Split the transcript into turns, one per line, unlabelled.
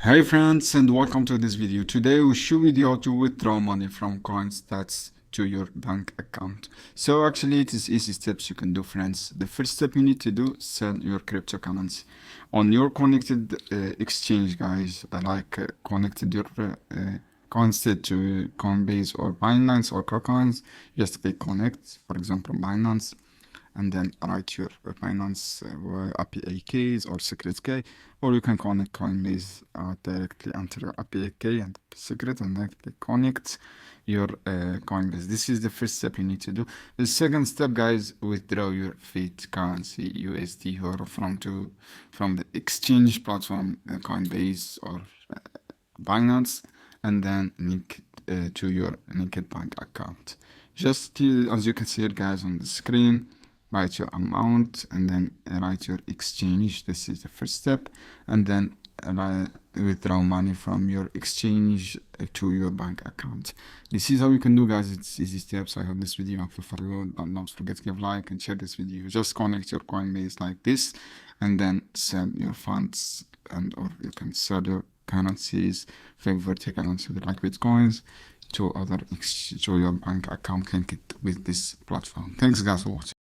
Hey friends, and welcome to this video. Today we show you how to withdraw money from Coinstats to your bank account. So actually it is easy steps you can do, friends. The first step you need to do, sell your cryptocurrency on your connected exchange, guys. Connected your Coinstat to Coinbase or Binance or Coins. Just click connect, for example Binance, and then write your Binance API keys or secret key, or you can connect Coinbase directly enter your API key and secret, and then click connect your Coinbase. This is the first step you need to do. The second step, guys, withdraw your Fiat currency USD or from the exchange platform Coinbase or Binance, and then link to your naked bank account. Just as you can see here, guys, on the screen, write your amount and then write your exchange. This is the first step, and then withdraw money from your exchange to your bank account. This is how you can do, guys. It's easy steps. I hope this video helpful for you. Don't forget to give like and share this video. Just connect your Coinbase like this, and then send your funds, and or you can sell your currencies, favorite currencies like Bitcoins, to your bank account linked with this platform. Thanks, guys, for watching.